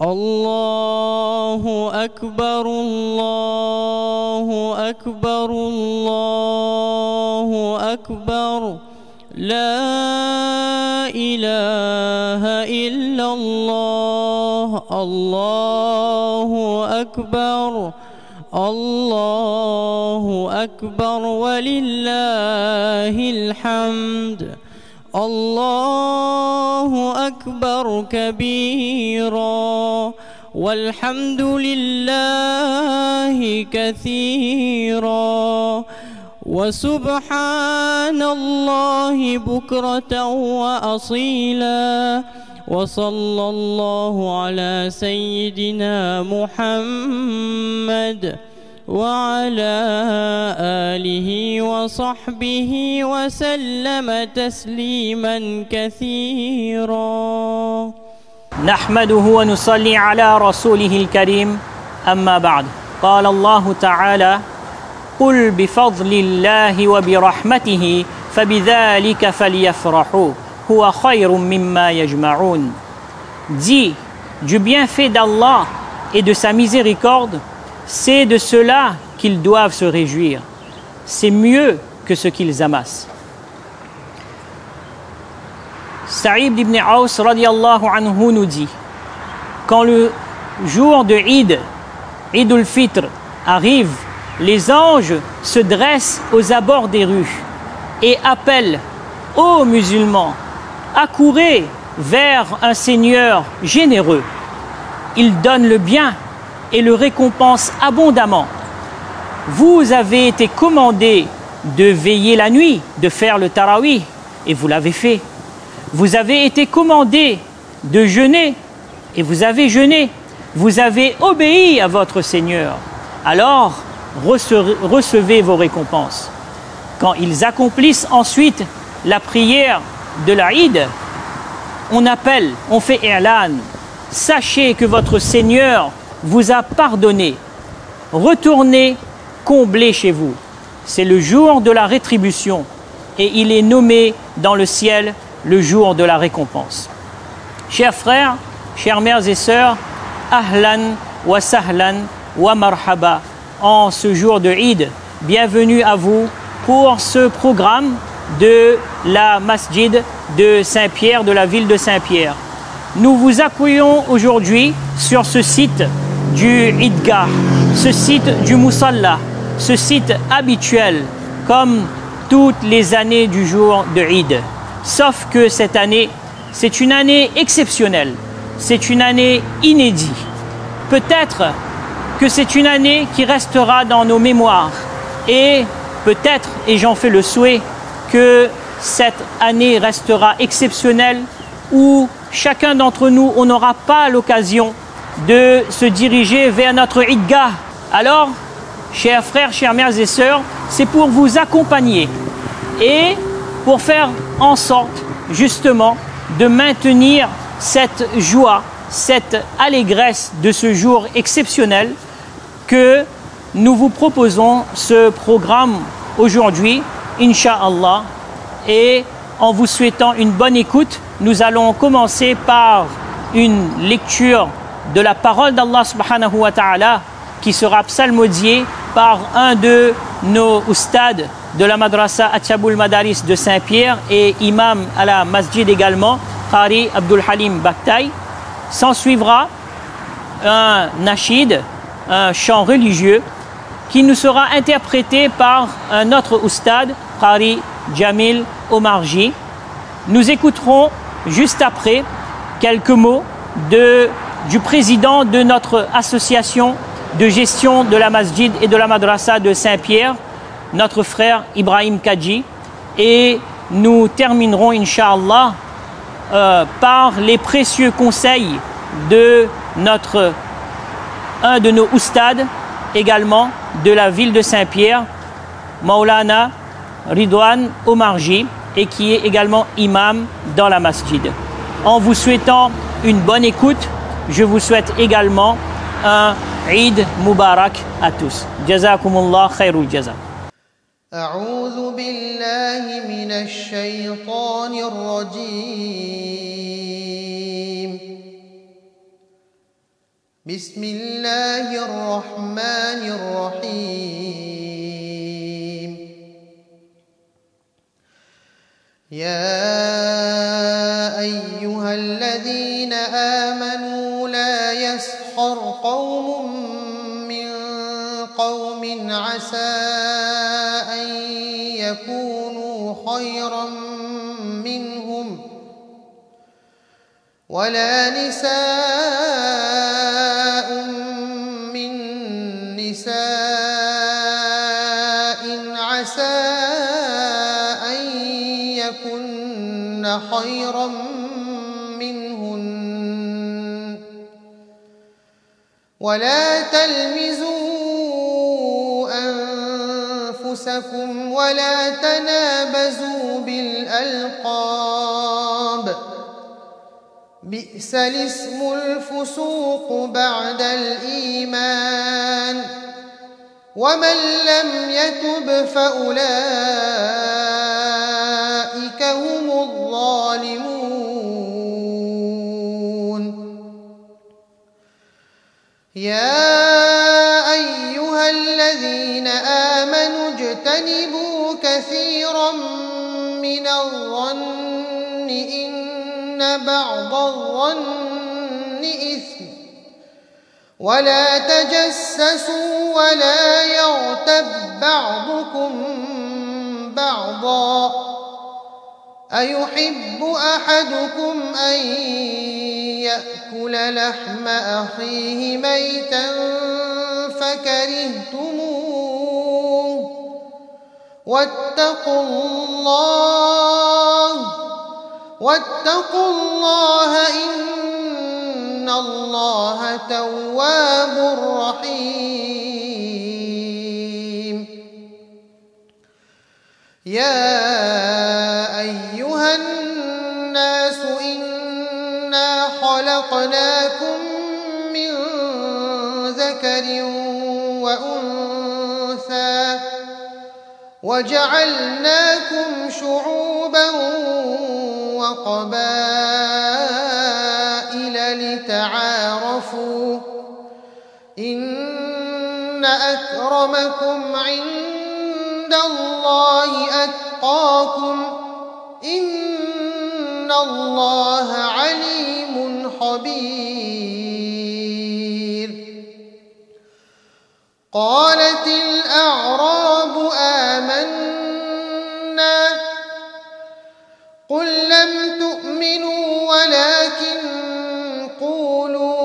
الله أكبر الله أكبر الله أكبر لا إله إلا الله الله أكبر الله أكبر ولله الحمد الله أكبر كبيرا والحمد لله كثيرا وسبحان الله بكرة وأصيلا وصلى الله على سيدنا محمد وعلى آله وصحبه وسلم تسليما كثيرا نحمده ونصلي على رسوله الكريم أما بعد قال الله تعالى قل بفضل الله وبرحمته فبذلك فليفرحوا هو خير مما يجمعون. Dis du bienfait d'Allah et de sa miséricorde, c'est de cela qu'ils doivent se réjouir. C'est mieux que ce qu'ils amassent. Saïd ibn Aus radiallahu anhu nous dit, quand le jour de Eid, Eid al-Fitr, arrive, les anges se dressent aux abords des rues et appellent ô musulmans, accourez vers un Seigneur généreux. Il donne le bien et le récompense abondamment. Vous avez été commandés de veiller la nuit, de faire le tarawih, et vous l'avez fait. Vous avez été commandés de jeûner, et vous avez jeûné. Vous avez obéi à votre Seigneur. Alors, recevez vos récompenses. Quand ils accomplissent ensuite la prière de l'Aïd, on appelle, on fait i'lan. Sachez que votre Seigneur vous a pardonné. Retournez, comblez chez vous. C'est le jour de la rétribution et il est nommé dans le ciel le jour de la récompense. Chers frères, chères mères et sœurs, ahlan wa sahlan wa marhaba en ce jour de Eid. Bienvenue à vous pour ce programme de la masjid de Saint-Pierre, de la ville de Saint-Pierre. Nous vous accueillons aujourd'hui sur ce site du Idgah, ce site du Musalla, ce site habituel comme toutes les années du jour de Eid. Sauf que cette année, c'est une année exceptionnelle, c'est une année inédite. Peut-être que c'est une année qui restera dans nos mémoires et peut-être, et j'en fais le souhait, que cette année restera exceptionnelle où chacun d'entre nous, on n'aura pas l'occasion de se diriger vers notre Idgah. Alors, chers frères, chères mères et sœurs, c'est pour vous accompagner et pour faire en sorte justement de maintenir cette joie, cette allégresse de ce jour exceptionnel que nous vous proposons ce programme aujourd'hui, Inch'Allah, et en vous souhaitant une bonne écoute, nous allons commencer par une lecture de la parole d'Allah subhanahu wa ta'ala qui sera psalmodiée par un de nos oustades de la madrasa Atchaboul Madaris de Saint-Pierre et imam à la masjid également, Qari Abdul Halim Bakhtaï. S'en suivra un nashid, un chant religieux qui nous sera interprété par un autre oustad, Qari Jamil Omarji. Nous écouterons juste après quelques mots du président de notre association de gestion de la masjid et de la madrasa de Saint-Pierre, notre frère Ibrahim Kadji, et nous terminerons Inch'Allah par les précieux conseils de un de nos oustades également de la ville de Saint-Pierre, Maulana Ridwan Omarji, et qui est également imam dans la masjid. En vous souhaitant une bonne écoute, je vous souhaite également un Eid Mubarak à tous. Jazakumullah khairul jaza. أعوذ بالله من الشيطان الرجيم بسم الله الرحمن الرحيم يا أيها الذين آمنوا لا يسخر قوم من قوم عسى أن يكونوا خيرا منهم ولا نساء من نساء عسى أن يكن خيرا منهن ولا تلمزوا أنفسكم ولا تنابزوا بالألقاب بئس الاسم الفسوق بعد الإيمان ومن لم يتب فأولئك هم الظالمون يا أيها الذين آمنوا اجتنبوا كثيرا من الظن إن بعض الظن إثم ولا تجسسوا ولا يغتب بعضكم بعضا أيحب أحدكم أن يأكل لحم أخيه ميتا فكرهتموه واتقوا الله إن الله تواب رحيم يا أيها الناس إنا خلقناكم من ذكر وأنثى وجعلناكم شعوبا وقبائل لتعارفوا إن أكرمكم عند الله أتقاكم إن الله عليم خبير قالت الأعراب آمنا قل لم تؤمنوا ولكن قولوا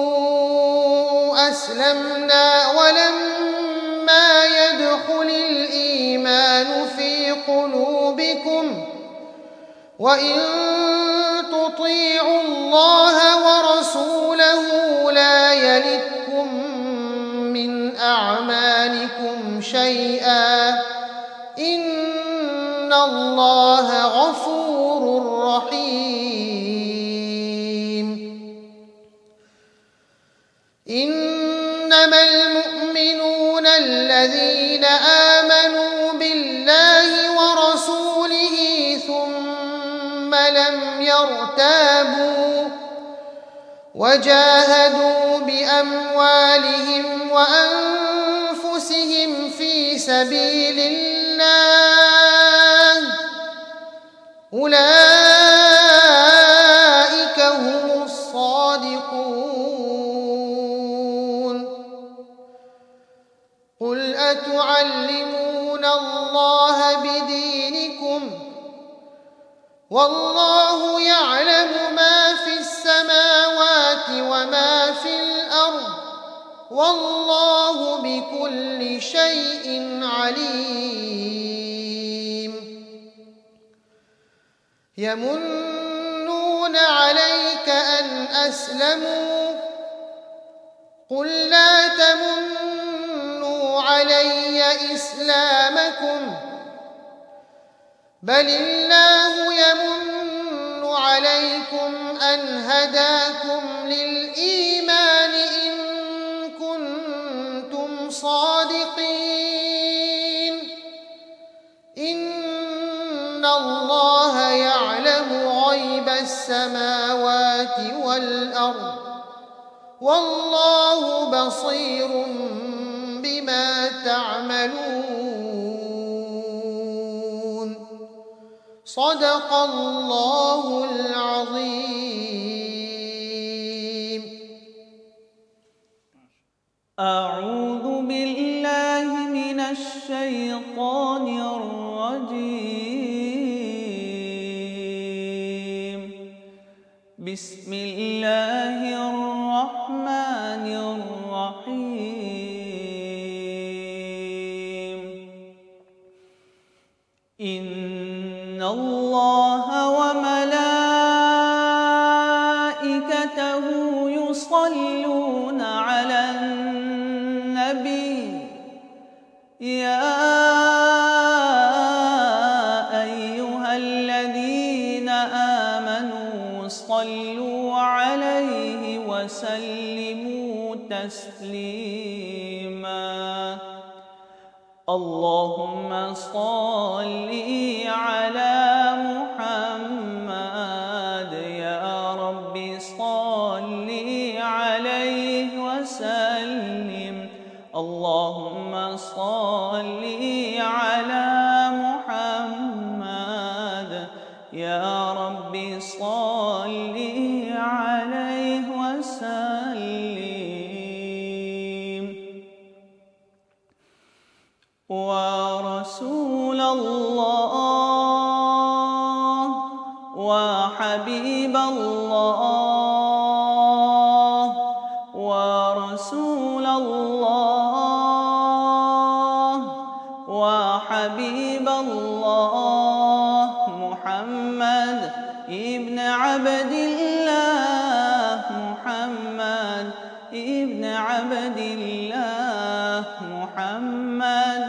أسلمنا ولما يدخل الإيمان في قلوبكم وإن تطيعوا الله ورسوله لا يلتكم من أعمالكم شيئا إن الله غفور رحيم إنما المؤمنون الذين آمنوا بالله ورسوله ثم لم يرتابوا وجاهدوا بأموالهم وأنفسهم في سبيل الله أولئك هم الصادقون قل أتعلمون الله بدينكم والله يعلم ما في السماوات وما في الأرض والله بكل شيء عليم يمنون عليك أن أسلموا قل لا تمنوا علي إسلامكم بل الله يمن عليكم أن هداكم للإيمان إن كنتم صادقين إن الله يعلم غيب السماوات والأرض والله بصير بما تعملون صدق الله العظيم. أعوذ بالله من الشيطان الرجيم. بسم الله الرحمن الرحيم. إن الله وملائكته يصلون على النبي يا أيها الذين آمنوا صلوا عليه وسلموا تسليما. اللهم صل على محمد يا رب صل عليه وسلم. اللهم صل على محمد يا رب صل عليه وسلم. ورسول الله وحبيب الله ورسول الله وحبيب الله محمد ابن عبد الله محمد ابن عبد الله محمد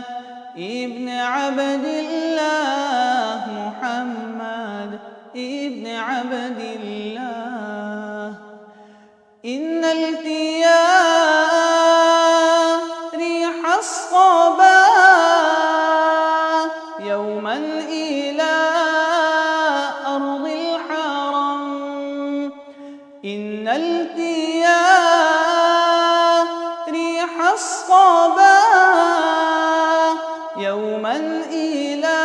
ابن عبد الله محمد ابن عبد الله. إن التياء ريح الصبا يوما إلى أرض الحرم. إن التياء ريح الصبا يوما إلى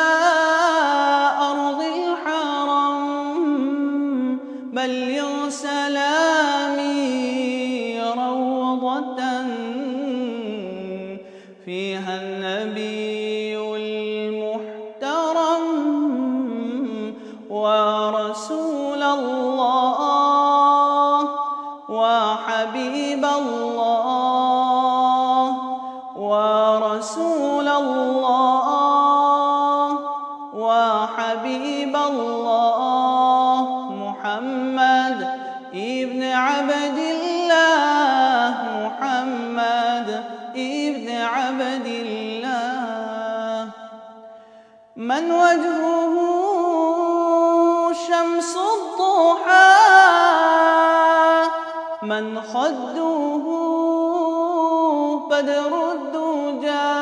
أرض الحرم. بلغ سلامي روضة فيها النبي المحترم ورسول الله وحبيب الله ورسول الله وحبيب الله محمد ابن عبد الله محمد ابن عبد الله. من وجهه شمس الضحى من خده بدر الدجى.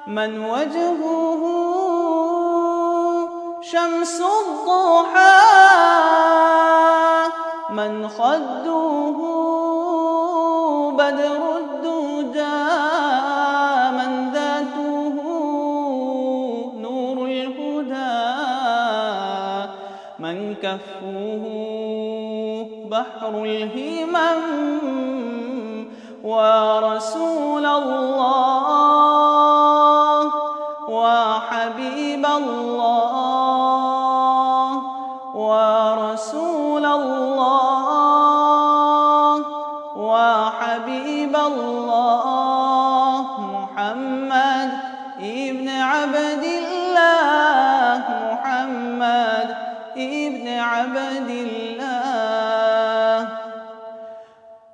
من وجهه شمس الضحى من خده بدر الدجى. من ذاته نور الهدى من كفه بحر الهمم. ورسول الله وحبيب الله ورسول الله وحبيب الله محمد ابن عبد الله محمد ابن عبد الله.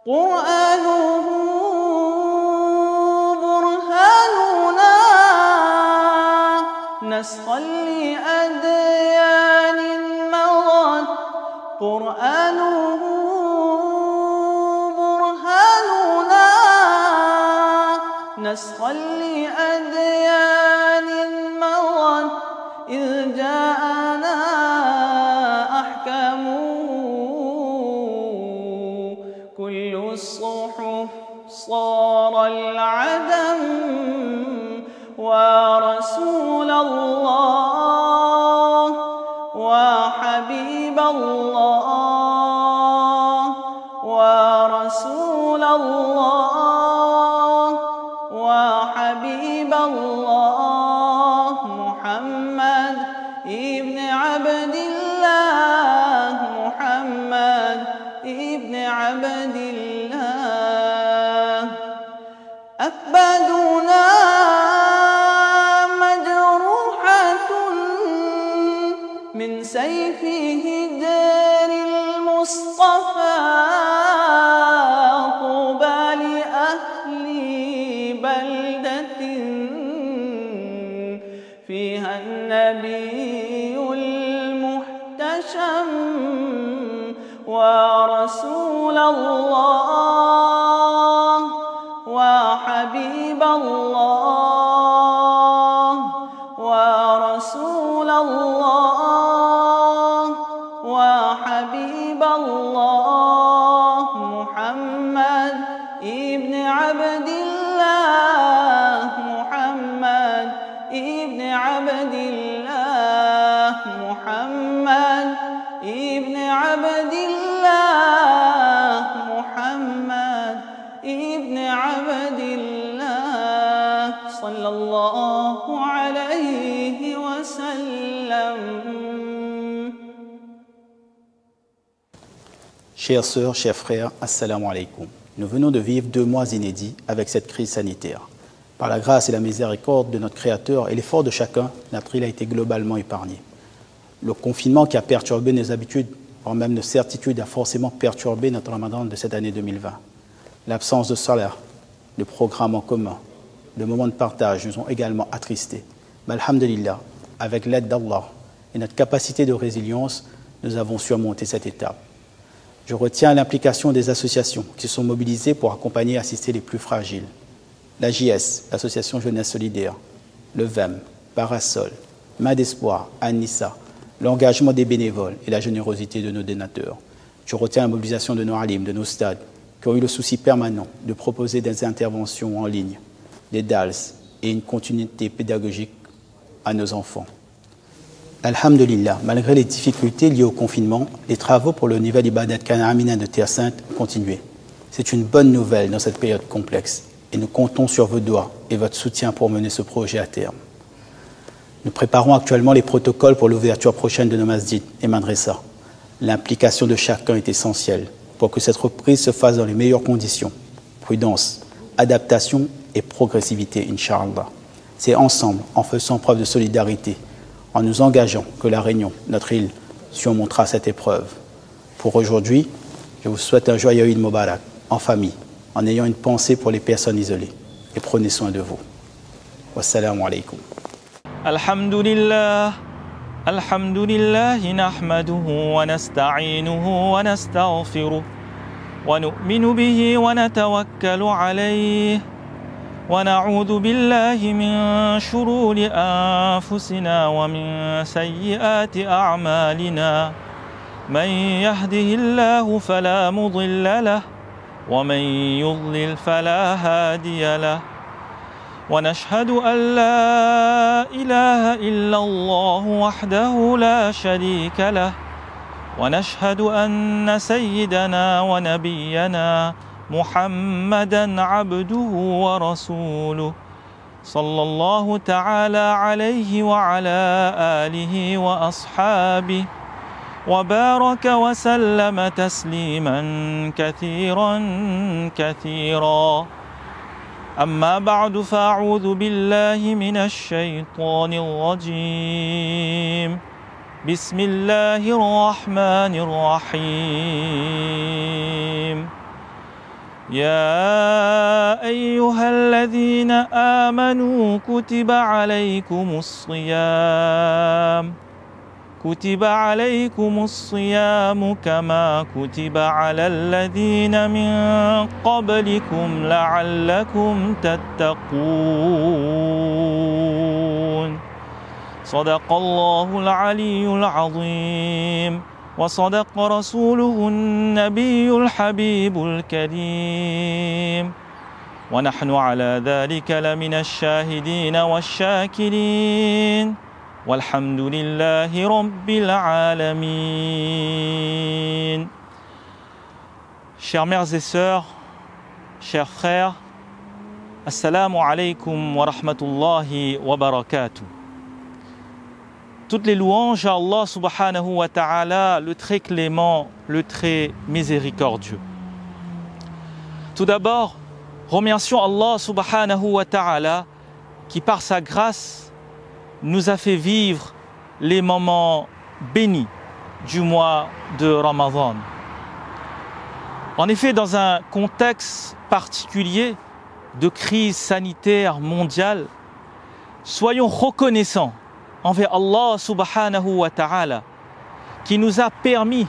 قرآنه برهاننا نسخا لأديان مضت. قرآنه برهاننا نسخا لأديان مضت. إذ جاءنا أحكامه كل الصحف صار العدم ورسول الله وحبيب الله ورسول الله وحبيب الله محمد ابن عبد الله محمد ابن عبد الله أكبادنا مجروحة من سيفه دار المصطفى طوبى لأهل بلدة فيها النبي المحتشم ورسول الله وحبيب الله ورسول الله وحبيب الله محمد ابن عبد الله محمد ابن عبد الله محمد ابن عبد الله محمد ابن عبد الله صلى الله عليه وسلم. Chères sœurs, chers frères, assalamu alaikum. Nous venons de vivre 2 mois inédits avec cette crise sanitaire. Par la grâce et la miséricorde de notre Créateur et l'effort de chacun, notre île a été globalement épargnée. Le confinement qui a perturbé nos habitudes, voire même nos certitudes, a forcément perturbé notre ramadan de cette année 2020. L'absence de salat, de programme en commun, de moments de partage nous ont également attristés. Mais alhamdulillah, avec l'aide d'Allah et notre capacité de résilience, nous avons surmonté cette étape. Je retiens l'implication des associations qui sont mobilisées pour accompagner et assister les plus fragiles. La JS, l'Association Jeunesse Solidaire, le VEM, Parasol, Main d'Espoir, An-Nissa, l'engagement des bénévoles et la générosité de nos donateurs. Je retiens la mobilisation de nos alim, de nos stades, qui ont eu le souci permanent de proposer des interventions en ligne, des DALS et une continuité pédagogique à nos enfants. Alhamdulillah, malgré les difficultés liées au confinement, les travaux pour le nouvel Ibadat Kana Amina de Terre Sainte ont continué. C'est une bonne nouvelle dans cette période complexe et nous comptons sur vos doigts et votre soutien pour mener ce projet à terme. Nous préparons actuellement les protocoles pour l'ouverture prochaine de nos masjids et madrasas. L'implication de chacun est essentielle pour que cette reprise se fasse dans les meilleures conditions. Prudence, adaptation et progressivité, Inch'Allah. C'est ensemble, en faisant preuve de solidarité, en nous engageant que la Réunion, notre île, surmontera cette épreuve. Pour aujourd'hui, je vous souhaite un joyeux Eid Mubarak, en famille, en ayant une pensée pour les personnes isolées. Et prenez soin de vous. Wassalamu alaikum. Alhamdulillah, alhamdulillah, nahmaduhu wa nasta'inuhu wa nastaghfiruh wa nu'minu bihi wa natawakkalu alayhi. ونعوذ بالله من شرور أنفسنا ومن سيئات أعمالنا من يهده الله فلا مضل له ومن يضلل فلا هادي له ونشهد أن لا إله إلا الله وحده لا شريك له ونشهد أن سيدنا ونبينا محمدًا عبده ورسوله صلى الله تعالى عليه وعلى آله وأصحابه وبارك وسلم تسليمًا كثيرًا كثيرًا. أما بعد فأعوذ بالله من الشيطان الرجيم. بسم الله الرحمن الرحيم. يا أيها الذين آمنوا كتب عليكم الصيام كما كتب على الذين من قبلكم لعلكم تتقون. صدق الله العلي العظيم. وصدق رسوله النبي الحبيب الكريم ونحن على ذلك لمن الشاهدين والشاكرين والحمد لله رب العالمين. Chères mères et sœurs, chers frères, Assalamu alaikum wa rahmatullahi wa barakatuh. Toutes les louanges à Allah subhanahu wa ta'ala, le très clément, le très miséricordieux. Tout d'abord, remercions Allah subhanahu wa ta'ala qui par sa grâce nous a fait vivre les moments bénis du mois de Ramadan. En effet, dans un contexte particulier de crise sanitaire mondiale, soyons reconnaissants envers Allah subhanahu wa ta'ala qui nous a permis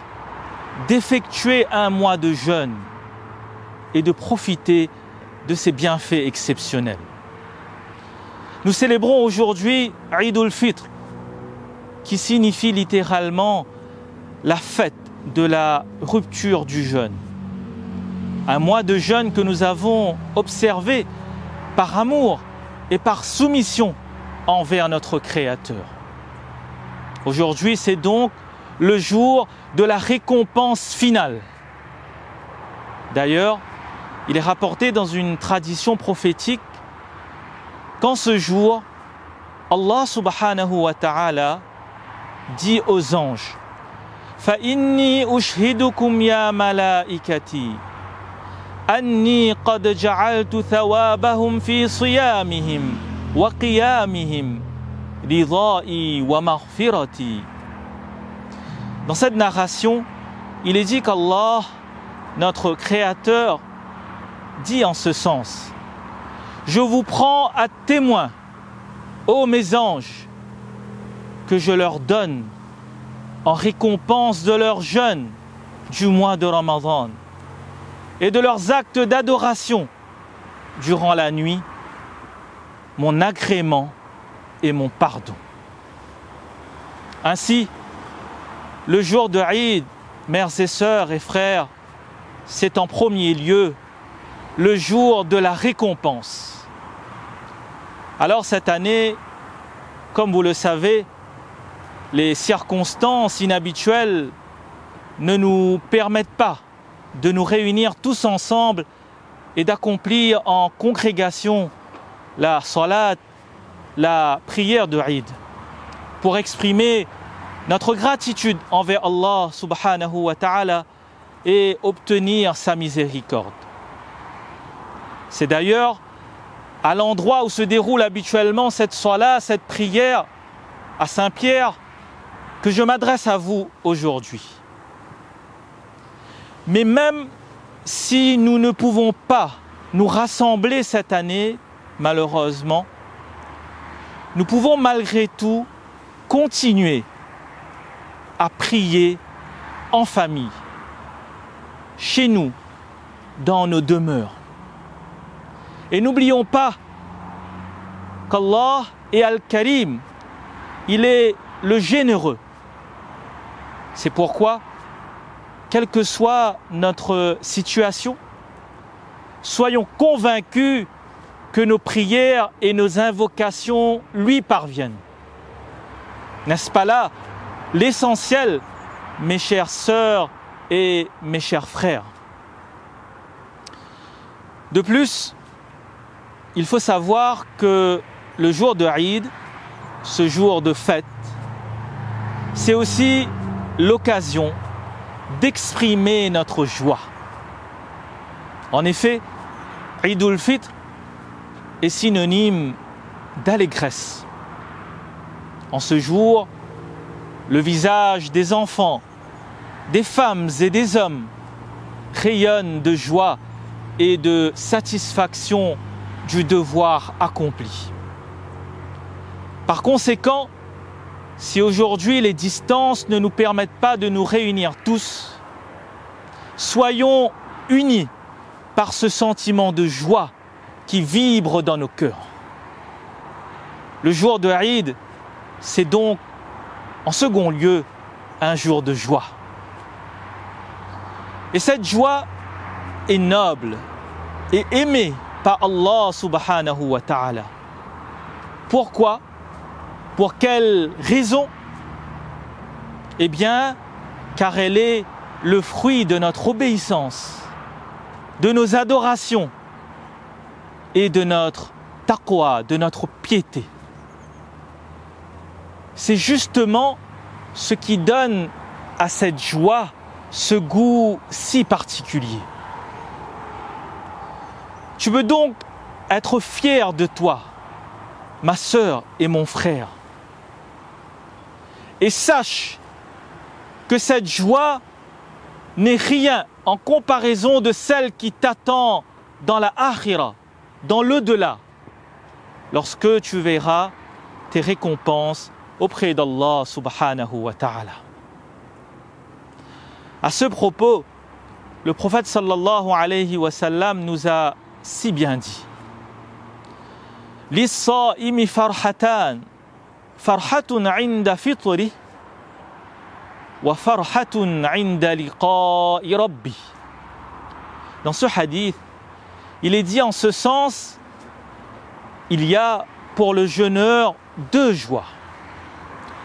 d'effectuer un mois de jeûne et de profiter de ses bienfaits exceptionnels. Nous célébrons aujourd'hui Eid al-Fitr qui signifie littéralement la fête de la rupture du jeûne. Un mois de jeûne que nous avons observé par amour et par soumission envers notre Créateur. Aujourd'hui, c'est donc le jour de la récompense finale. D'ailleurs, il est rapporté dans une tradition prophétique qu'en ce jour, Allah subhanahu wa ta'ala dit aux anges فَإِنِّي أُشْهِدُكُمْ يَا مَلَائِكَتِي أَنِّي قَدْ جَعَلْتُ ثَوَابَهُمْ فِي صِيَامِهِمْ وَقِيَامِهِمْ رِضَائِي وَمَغْفِرَتِي. Dans cette narration, il est dit qu'Allah, notre Créateur, dit en ce sens: je vous prends à témoin, ô mes anges, que je leur donne en récompense de leur jeûne du mois de Ramadan et de leurs actes d'adoration durant la nuit, mon agrément et mon pardon. Ainsi, le jour de Eid, mères et sœurs et frères, c'est en premier lieu le jour de la récompense. Alors cette année, comme vous le savez, les circonstances inhabituelles ne nous permettent pas de nous réunir tous ensemble et d'accomplir en congrégation la salat, la prière de Eid, pour exprimer notre gratitude envers Allah subhanahu wa ta'ala et obtenir sa miséricorde. C'est d'ailleurs à l'endroit où se déroule habituellement cette salat, cette prière à Saint-Pierre, que je m'adresse à vous aujourd'hui. Mais même si nous ne pouvons pas nous rassembler cette année, malheureusement, nous pouvons malgré tout continuer à prier en famille, chez nous, dans nos demeures. Et n'oublions pas qu'Allah est Al-Karim, il est le généreux. C'est pourquoi, quelle que soit notre situation, soyons convaincus que nos prières et nos invocations lui parviennent. N'est-ce pas là l'essentiel, mes chères sœurs et mes chers frères? De plus, il faut savoir que le jour de Eid, ce jour de fête, c'est aussi l'occasion d'exprimer notre joie. En effet, Eid al-Fitr est synonyme d'allégresse. En ce jour, le visage des enfants, des femmes et des hommes rayonne de joie et de satisfaction du devoir accompli. Par conséquent, si aujourd'hui les distances ne nous permettent pas de nous réunir tous, soyons unis par ce sentiment de joie qui vibre dans nos cœurs. Le jour de Eid, c'est donc en second lieu un jour de joie. Et cette joie est noble et aimée par Allah subhanahu wa ta'ala. Pourquoi? Pour quelle raison? Eh bien, car elle est le fruit de notre obéissance, de nos adorations et de notre taqwa, de notre piété. C'est justement ce qui donne à cette joie ce goût si particulier. Tu veux donc être fier de toi, ma sœur et mon frère. Et sache que cette joie n'est rien en comparaison de celle qui t'attend dans la akhira, dans l'au-delà, lorsque tu verras tes récompenses auprès d'Allah subhanahu wa ta'ala. À ce propos, le prophète sallallahu alayhi wa sallam nous a si bien dit: Lis-sa'imi farhatan, farhatun 'inda fitri wa farhatun 'inda liqa'i rabbi. Dans ce hadith, il est dit en ce sens, il y a pour le jeûneur deux joies.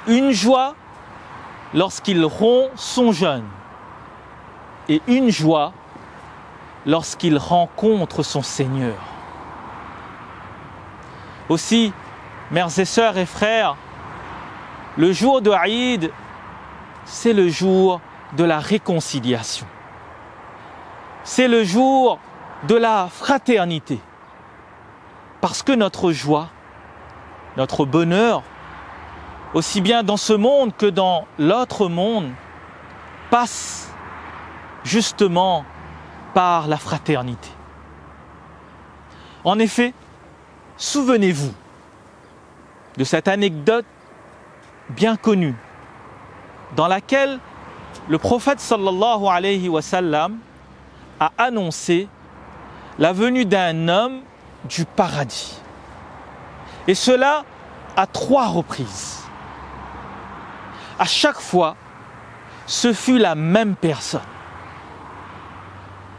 Une joie lorsqu'il rompt son jeûne et une joie lorsqu'il rencontre son Seigneur. Aussi, mères et sœurs et frères, le jour de Eid, c'est le jour de la réconciliation. C'est le jour de la fraternité. Parce que notre joie, notre bonheur, aussi bien dans ce monde que dans l'autre monde, passe justement par la fraternité. En effet, souvenez-vous de cette anecdote bien connue dans laquelle le prophète sallallahu alayhi wa sallam a annoncé la venue d'un homme du paradis. Et cela à 3 reprises. À chaque fois, ce fut la même personne.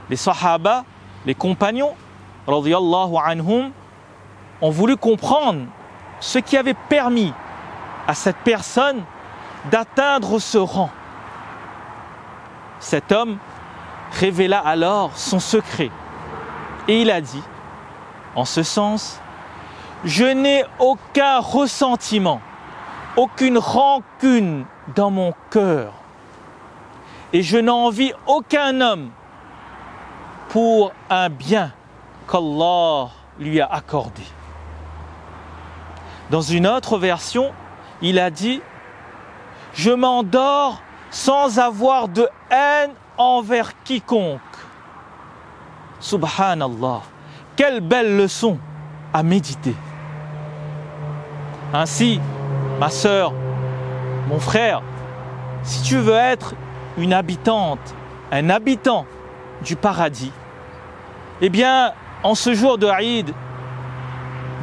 Les sahaba, les compagnons, radiyallahu anhum, ont voulu comprendre ce qui avait permis à cette personne d'atteindre ce rang. Cet homme révéla alors son secret et il a dit, en ce sens, je n'ai aucun ressentiment, aucune rancune dans mon cœur et je n'envie aucun homme pour un bien qu'Allah lui a accordé. Dans une autre version, il a dit « Je m'endors sans avoir de haine envers quiconque. » Subhanallah, quelle belle leçon à méditer. Ainsi, ma sœur, mon frère, si tu veux être une habitante, un habitant du paradis, eh bien, en ce jour de Eid,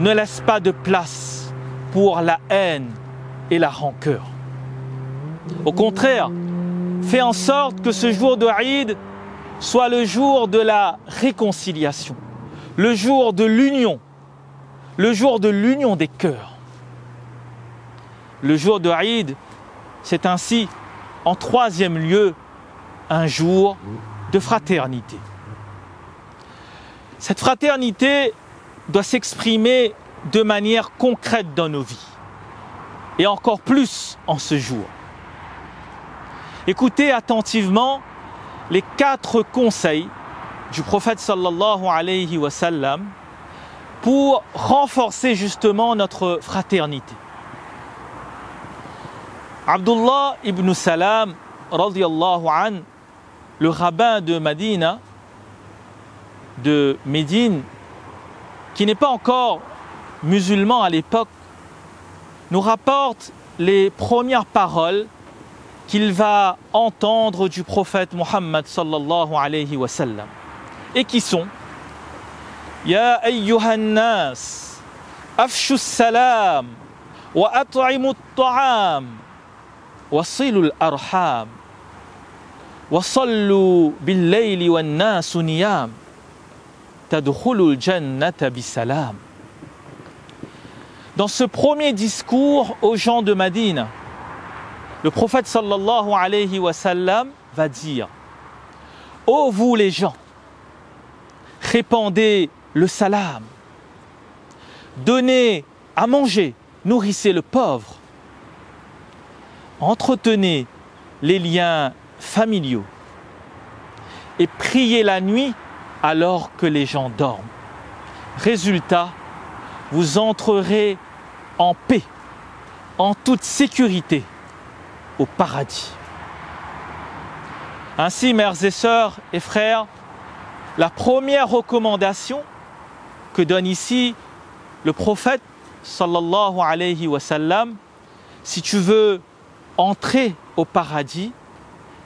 ne laisse pas de place pour la haine et la rancœur. Au contraire, fais en sorte que ce jour de Eid soit le jour de la réconciliation, le jour de l'union, le jour de l'union des cœurs. Le jour de Eid, c'est ainsi, en 3e lieu, un jour de fraternité. Cette fraternité doit s'exprimer de manière concrète dans nos vies, et encore plus en ce jour. Écoutez attentivement les 4 conseils du prophète sallallahu alayhi wa sallam pour renforcer justement notre fraternité. Abdullah ibn Salam, radiyallahu an, le rabbin de Médine, qui n'est pas encore musulman à l'époque, nous rapporte les premières paroles qu'il va entendre du prophète Muhammad sallallahu alayhi wa sallam, et qui sont Ya ayyuhan nas, afshu salam, wa at'imu at-ta'am, wa silu al-arham, وَصَلُّوا بِاللَّيْلِ وَالنَّاسُ نِيَامٌ تَدْخُلُوا الْجَنَّةَ بِسَلَامٍ. Dans ce premier discours aux gens de Médine, le prophète sallallahu alayhi wa sallam va dire: ô vous les gens, répandez le salam, donnez à manger, nourrissez le pauvre, entretenez les liens familiaux et priez la nuit alors que les gens dorment. Résultat, vous entrerez en paix, en toute sécurité, au paradis. Ainsi, mères et sœurs et frères, la première recommandation que donne ici le prophète sallallahu alayhi wa sallam, si tu veux entrer au paradis,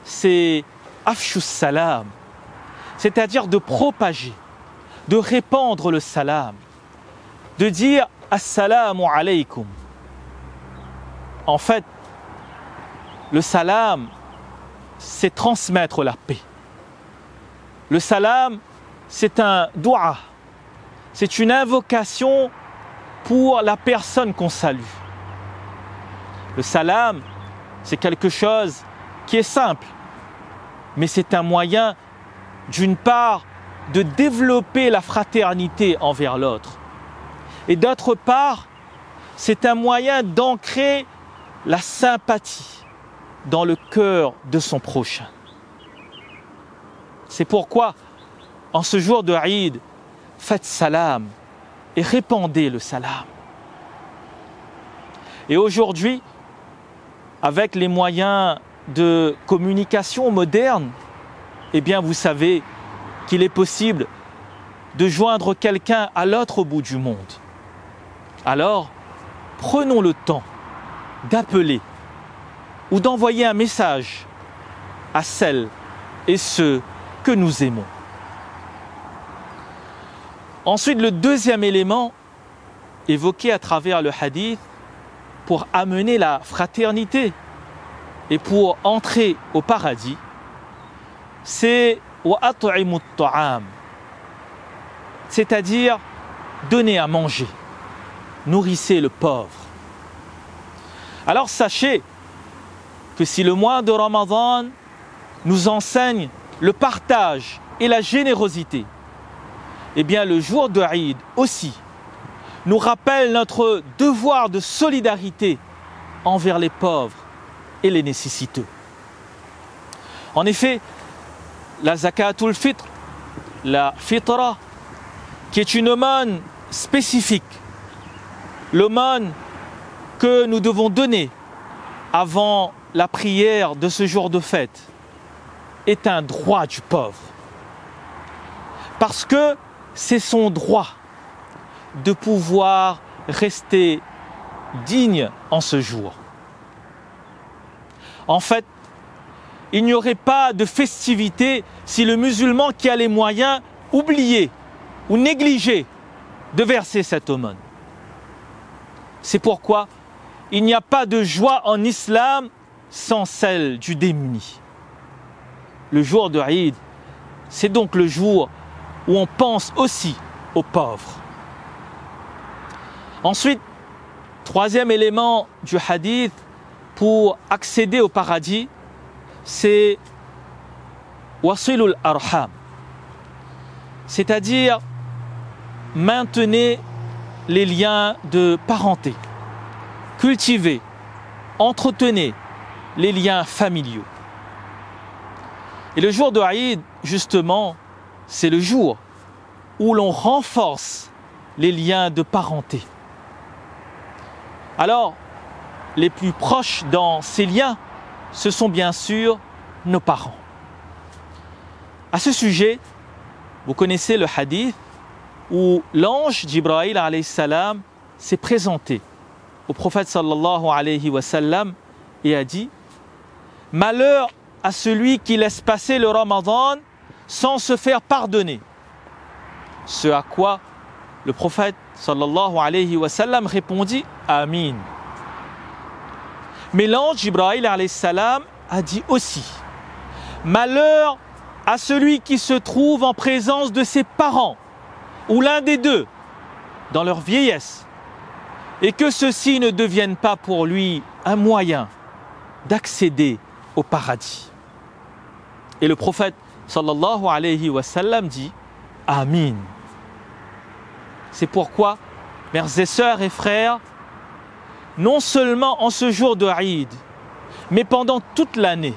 c'est afshus salam, c'est-à-dire de propager, de répandre le salam, de dire assalamu alaykum. En fait, le salam, c'est transmettre la paix. Le salam, c'est un dua, c'est une invocation pour la personne qu'on salue. Le salam, c'est quelque chose qui est simple, mais c'est un moyen, d'une part, de développer la fraternité envers l'autre, et d'autre part, c'est un moyen d'ancrer la sympathie dans le cœur de son prochain. C'est pourquoi, en ce jour de Eid, faites salam et répandez le salam. Et aujourd'hui, avec les moyens de communication modernes, eh bien vous savez qu'il est possible de joindre quelqu'un à l'autre bout du monde. Alors, prenons le temps d'appeler ou d'envoyer un message à celles et ceux que nous aimons. Ensuite, le deuxième élément évoqué à travers le hadith pour amener la fraternité et pour entrer au paradis, c'est وَأَطْعِمُوا الطَّعَامِ, c'est-à-dire donner à manger, nourrissez le pauvre. Alors sachez que si le mois de Ramadan nous enseigne le partage et la générosité, eh bien le jour de Eid aussi nous rappelle notre devoir de solidarité envers les pauvres et les nécessiteux. En effet, la zakatul fitr, la fitra, qui est une aumône spécifique, l'aumône que nous devons donner avant la prière de ce jour de fête, est un droit du pauvre. Parce que c'est son droit de pouvoir rester digne en ce jour. En fait, il n'y aurait pas de festivité si le musulman qui a les moyens oubliait ou négligeait de verser cette aumône. C'est pourquoi il n'y a pas de joie en islam sans celle du démuni. Le jour de Eid, c'est donc le jour où on pense aussi aux pauvres. Ensuite, troisième élément du hadith pour accéder au paradis, c'est wasilul arham, c'est-à-dire maintenez les liens de parenté, cultivez, entretenez les liens familiaux. Et le jour de Eid, justement, c'est le jour où l'on renforce les liens de parenté. Alors, les plus proches dans ces liens, ce sont bien sûr nos parents. À ce sujet, vous connaissez le hadith où l'ange Jibril alayhi salam s'est présenté au prophète sallallahu alayhi wa sallam et a dit: malheur à celui qui laisse passer le Ramadan sans se faire pardonner. Ce à quoi le prophète sallallahu alayhi wa sallam répondit: Amin. Mais l'ange Jibril alayhi salam a dit aussi: Malheur à celui qui se trouve en présence de ses parents, ou l'un des deux, dans leur vieillesse, et que ceux-ci ne deviennent pas pour lui un moyen d'accéder au paradis. Et le prophète sallallahu alayhi wa sallam dit « Amin ». C'est pourquoi, mères et sœurs et frères, non seulement en ce jour de Eid, mais pendant toute l'année,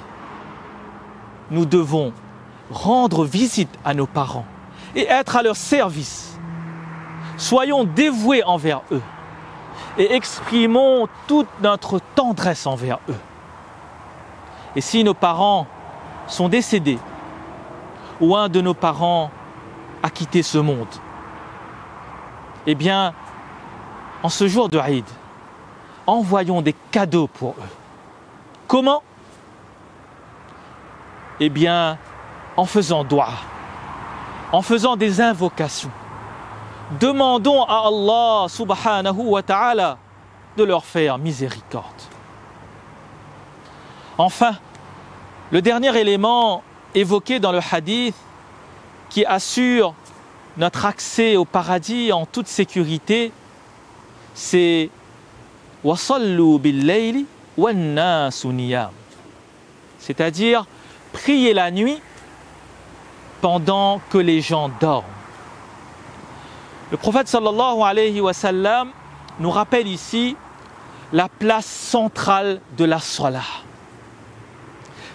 nous devons rendre visite à nos parents et être à leur service. Soyons dévoués envers eux et exprimons toute notre tendresse envers eux. Et si nos parents sont décédés ou un de nos parents a quitté ce monde, eh bien, en ce jour de Eid, envoyons des cadeaux pour eux. Comment? Eh bien, en faisant dua, en faisant des invocations. Demandons à Allah subhanahu wa ta'ala de leur faire miséricorde. Enfin, le dernier élément évoqué dans le hadith qui assure notre accès au paradis en toute sécurité, c'est « Wasallu bil-layli wan-nasu niyam », c'est-à-dire prier la nuit pendant que les gens dorment. Le prophète sallallahu alayhi wa sallam nous rappelle ici la place centrale de la salat.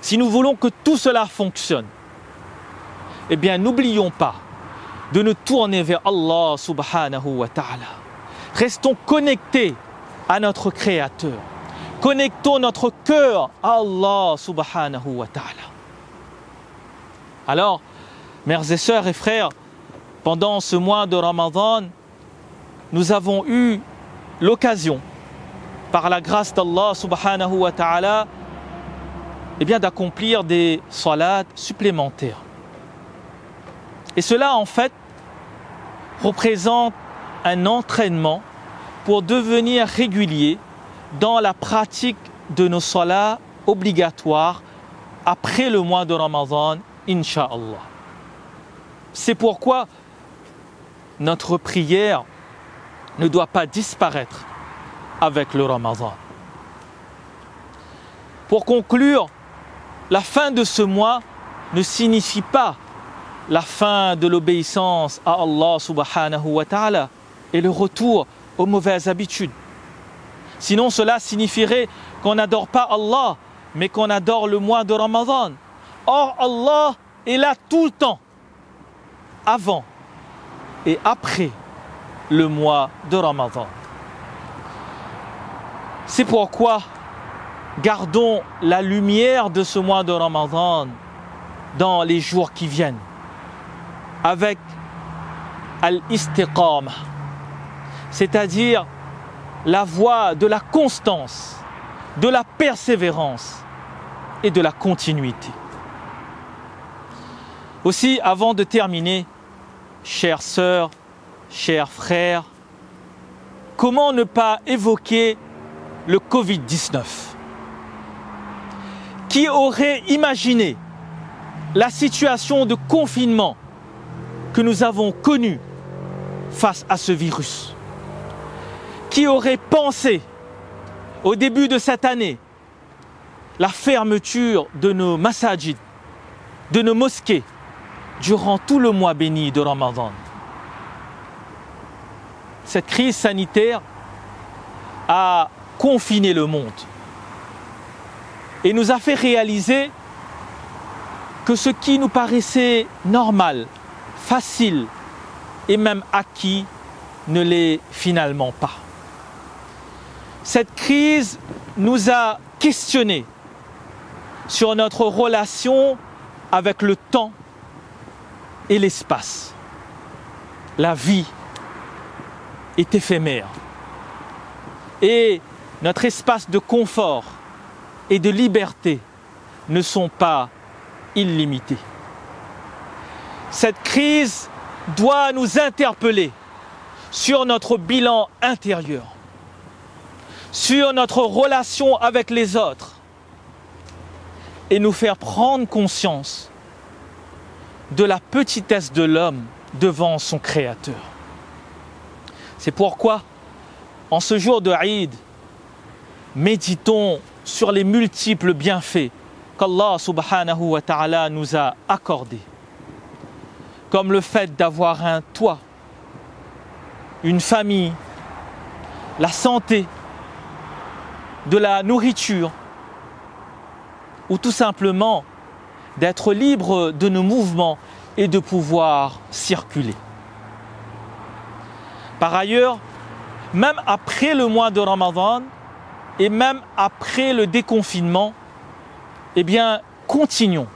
Si nous voulons que tout cela fonctionne, eh bien n'oublions pas de nous tourner vers Allah subhanahu wa ta'ala. Restons connectés à notre Créateur. Connectons notre cœur à Allah subhanahu wa ta'ala. Alors, mères et sœurs et frères, pendant ce mois de Ramadan, nous avons eu l'occasion, par la grâce d'Allah subhanahu wa ta'ala, eh bien, d'accomplir des salats supplémentaires. Et cela, en fait, représente un entraînement pour devenir régulier dans la pratique de nos salats obligatoires après le mois de Ramadan, Inch'Allah. C'est pourquoi notre prière ne doit pas disparaître avec le Ramadan. Pour conclure, la fin de ce mois ne signifie pas la fin de l'obéissance à Allah subhanahu wa ta'ala et le retour aux mauvaises habitudes. Sinon, cela signifierait qu'on n'adore pas Allah, mais qu'on adore le mois de Ramadan. Or, Allah est là tout le temps, avant et après le mois de Ramadan. C'est pourquoi gardons la lumière de ce mois de Ramadan dans les jours qui viennent, avec al-istiqama, c'est-à-dire la voie de la constance, de la persévérance et de la continuité. Aussi, avant de terminer, chères sœurs, chers frères, comment ne pas évoquer le Covid-19? Qui aurait imaginé la situation de confinement que nous avons connue face à ce virus? Qui aurait pensé au début de cette année la fermeture de nos masajid, de nos mosquées durant tout le mois béni de Ramadan? Cette crise sanitaire a confiné le monde et nous a fait réaliser que ce qui nous paraissait normal, facile et même acquis ne l'est finalement pas. Cette crise nous a questionnés sur notre relation avec le temps et l'espace. La vie est éphémère et notre espace de confort et de liberté ne sont pas illimités. Cette crise doit nous interpeller sur notre bilan intérieur, sur notre relation avec les autres et nous faire prendre conscience de la petitesse de l'homme devant son Créateur. C'est pourquoi, en ce jour de Eid, méditons sur les multiples bienfaits qu'Allah subhanahu wa ta'ala nous a accordés, comme le fait d'avoir un toit, une famille, la santé, de la nourriture, ou tout simplement d'être libre de nos mouvements et de pouvoir circuler. Par ailleurs, même après le mois de Ramadan et même après le déconfinement, eh bien, continuons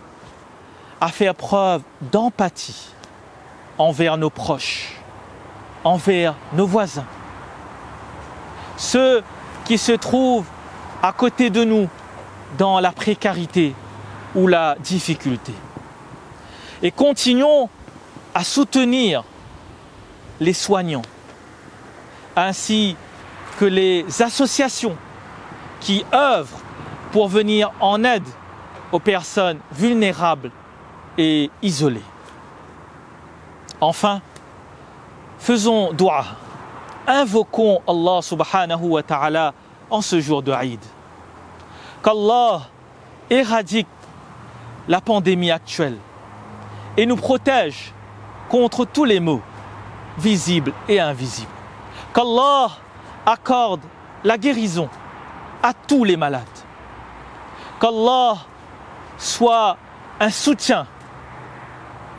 à faire preuve d'empathie envers nos proches, envers nos voisins, ceux qui se trouvent à côté de nous dans la précarité ou la difficulté. Et continuons à soutenir les soignants, ainsi que les associations qui œuvrent pour venir en aide aux personnes vulnérables et isolées. Enfin, faisons dua, invoquons Allah subhanahu wa ta'ala en ce jour de Eid. Qu'Allah éradique la pandémie actuelle et nous protège contre tous les maux, visibles et invisibles. Qu'Allah accorde la guérison à tous les malades. Qu'Allah soit un soutien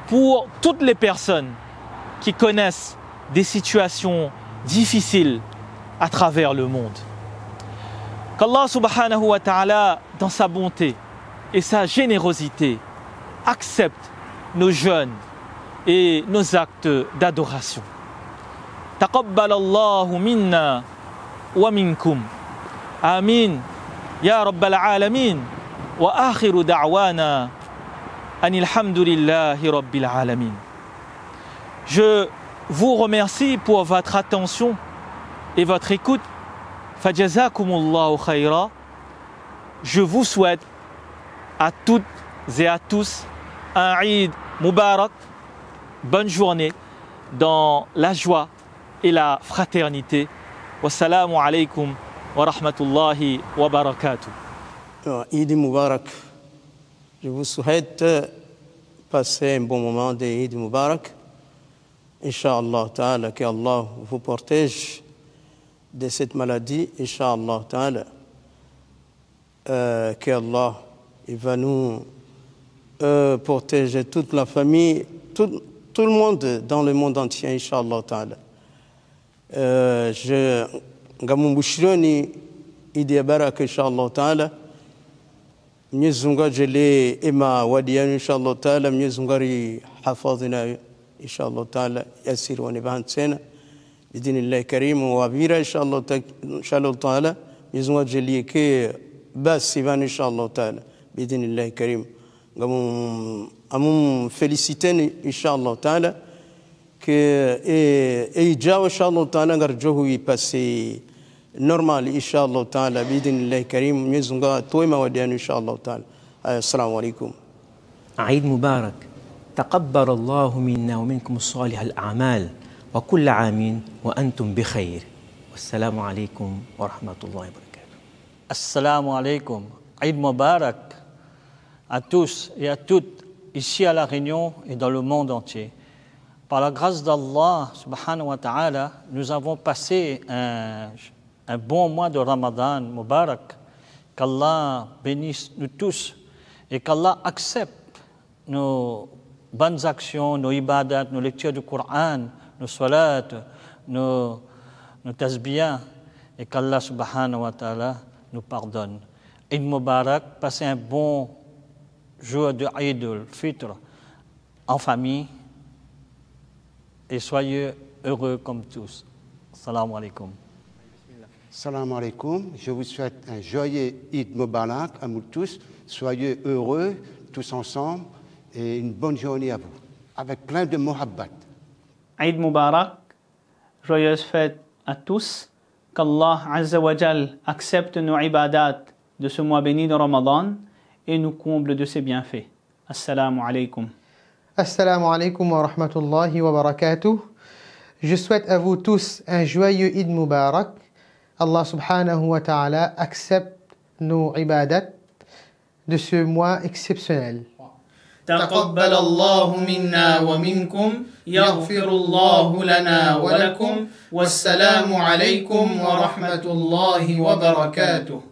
pour toutes les personnes qui connaissent des situations difficiles à travers le monde. Qu'Allah subhanahu wa ta'ala, dans sa bonté et sa générosité, accepte nos jeûnes et nos actes d'adoration. Taqabbal Allahu minna wa minkum. Amin. Ya Rabbal Alamin. Wa akhiru da'wana anil hamdulillahi Rabbil Alamin. Je vous remercie pour votre attention et votre écoute. Fajazakumullahu khayra. Je vous souhaite à toutes et à tous un Eid Mubarak, bonne journée dans la joie et la fraternité. Wassalamu alaikum wa rahmatullahi wa barakatuh. Eid Mubarak. Je vous souhaite passer un bon moment de Eid Mubarak. Inch'Allah ta'ala, que Allah vous protège de cette maladie. Inch'Allah ta'ala, que Allah il va nous protéger toute la famille, tout le monde dans le monde entier, Inch'Allah ta'ala. Je ngamumbushroni Eid Mubarak, Inch'Allah ta'ala. Mwenyezi Mungu ajalie ema wadiani inshallah taala, Mwenyezi Mungu hafadhi nayo inshallah taala, yasir wa nibahan tena bidinillahi karim wa bira inshallah taala. Mwenyezi Mungu ajalie ke basi van inshallah taala bidinillahi karim. Amum féliciter inshallah taala que et ijawa inshallah taala ngarjohu yi passer normal inshallah ta'ala bidinillahi karim. Mwenyezi Mungu toima wadiani inshallah ta'ala. Assalamu alaikum. عيد مبارك. تقبل الله منا ومنكم الصالح الأعمال وكل عام وأنتم بخير. والسلام عليكم ورحمة الله وبركاته. Assalamu alaikum. Eid Mubarak à tous et à toutes ici à La Réunion et dans le monde entier. Par la grâce d'Allah subhanahu wa ta'ala, nous avons passé un bon mois de Ramadan Mubarak. Qu'Allah bénisse nous tous et qu'Allah accepte nos bonnes actions, nos ibadats, nos lectures du Coran, nos salats, nos tasbihs, et qu'Allah subhanahu wa ta'ala nous pardonne. Eid Mubarak, passez un bon jour de Eid al-Fitr en famille et soyez heureux comme tous. Assalamu alaikum. Salam alaikum, je vous souhaite un joyeux Eid Mubarak à nous tous, soyez heureux tous ensemble et une bonne journée à vous, avec plein de muhabbat. Eid Mubarak, joyeuse fête à tous, qu'Allah Azza wa Jal accepte nos ibadat de ce mois béni de Ramadan et nous comble de ses bienfaits. Assalamu alaikum. Assalamu alaikum wa rahmatullahi wa barakatuh. Je souhaite à vous tous un joyeux Eid Mubarak. Allah subhanahu wa ta'ala accepte nos ibadat de ce mois exceptionnel. تقبل الله منا ومنكم يغفر الله لنا ولكم والسلام عليكم ورحمة الله وبركاته